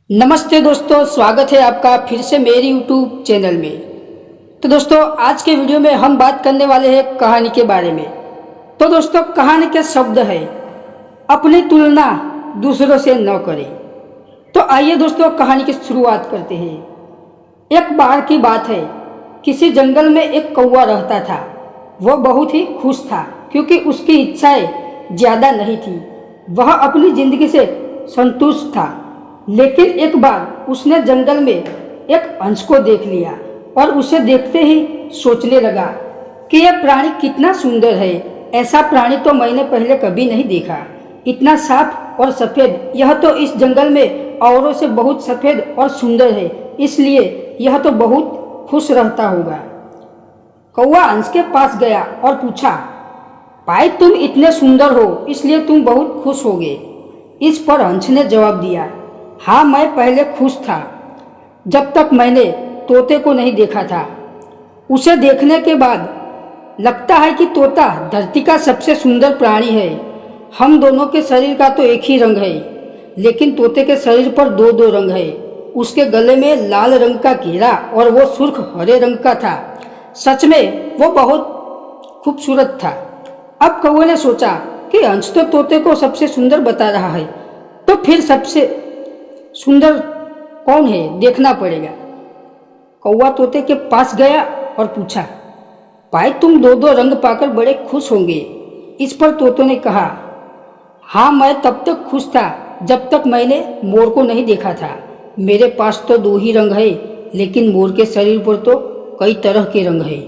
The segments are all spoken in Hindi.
नमस्ते दोस्तों, स्वागत है आपका फिर से मेरी यूट्यूब चैनल में। तो दोस्तों, आज के वीडियो में हम बात करने वाले हैं कहानी के बारे में। तो दोस्तों, कहानी के शब्द है अपनी तुलना दूसरों से न करें। तो आइए दोस्तों, कहानी की शुरुआत करते हैं। एक बार की बात है, किसी जंगल में एक कौवा रहता था। वह बहुत ही खुश था क्योंकि उसकी इच्छाएं ज़्यादा नहीं थी। वह अपनी जिंदगी से संतुष्ट था। लेकिन एक बार उसने जंगल में एक हंस को देख लिया और उसे देखते ही सोचने लगा कि यह प्राणी कितना सुंदर है। ऐसा प्राणी तो मैंने पहले कभी नहीं देखा। इतना साफ और सफ़ेद, यह तो इस जंगल में औरों से बहुत सफ़ेद और सुंदर है, इसलिए यह तो बहुत खुश रहता होगा। कौवा हंस के पास गया और पूछा, भाई तुम इतने सुंदर हो इसलिए तुम बहुत खुश होगे। इस पर हंस ने जवाब दिया, हाँ मैं पहले खुश था जब तक मैंने तोते को नहीं देखा था। उसे देखने के बाद लगता है कि तोता धरती का सबसे सुंदर प्राणी है। हम दोनों के शरीर का तो एक ही रंग है, लेकिन तोते के शरीर पर दो दो रंग है। उसके गले में लाल रंग का घेरा और वो सुर्ख हरे रंग का था। सच में वो बहुत खूबसूरत था। अब कौवे ने सोचा कि हंस तो तोते को सबसे सुंदर बता रहा है, तो फिर सबसे सुंदर कौन है देखना पड़ेगा। कौवा तोते के पास गया और पूछा, भाई तुम दो दो रंग पाकर बड़े खुश होंगे। इस पर तोते ने कहा, हाँ मैं तब तक खुश था जब तक मैंने मोर को नहीं देखा था। मेरे पास तो दो ही रंग है, लेकिन मोर के शरीर पर तो कई तरह के रंग है।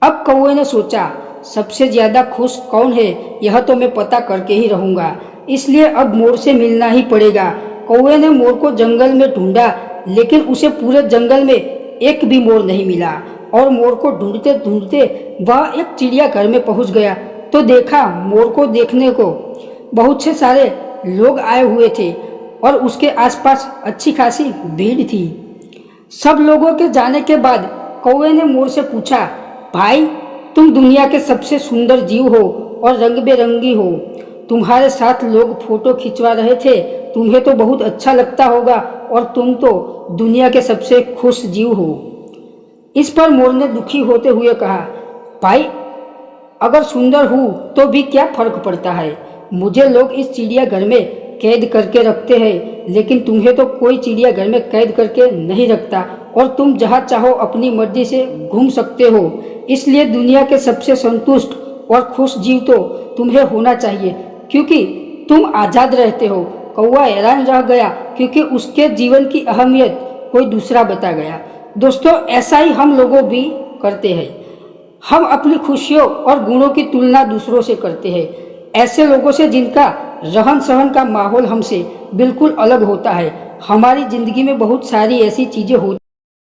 अब कौवे ने सोचा, सबसे ज्यादा खुश कौन है यह तो मैं पता करके ही रहूंगा, इसलिए अब मोर से मिलना ही पड़ेगा। कौवे ने मोर को जंगल में ढूंढा, लेकिन उसे पूरे जंगल में एक भी मोर नहीं मिला। और मोर को ढूंढते ढूंढते वह एक चिड़ियाघर में पहुंच गया तो देखा मोर को देखने को बहुत से सारे लोग आए हुए थे और उसके आसपास अच्छी खासी भीड़ थी। सब लोगों के जाने के बाद कौवे ने मोर से पूछा, भाई तुम दुनिया के सबसे सुंदर जीव हो और रंग बेरंगी हो। तुम्हारे साथ लोग फोटो खिंचवा रहे थे, तुम्हें तो बहुत अच्छा लगता होगा और तुम तो दुनिया के सबसे खुश जीव हो। इस पर मोर ने दुखी होते हुए कहा, भाई अगर सुंदर हूँ तो भी क्या फर्क पड़ता है। मुझे लोग इस चिड़ियाघर में कैद करके रखते हैं, लेकिन तुम्हें तो कोई चिड़ियाघर में कैद करके नहीं रखता और तुम जहाँ चाहो अपनी मर्जी से घूम सकते हो। इसलिए दुनिया के सबसे संतुष्ट और खुश जीव तो तुम्हें होना चाहिए, क्योंकि तुम आज़ाद रहते हो। कौवा हैरान रह गया क्योंकि उसके जीवन की अहमियत कोई दूसरा बता गया। दोस्तों, ऐसा ही हम लोगों भी करते हैं। हम अपनी खुशियों और गुणों की तुलना दूसरों से करते हैं, ऐसे लोगों से जिनका रहन सहन का माहौल हमसे बिल्कुल अलग होता है। हमारी ज़िंदगी में बहुत सारी ऐसी चीज़ें होती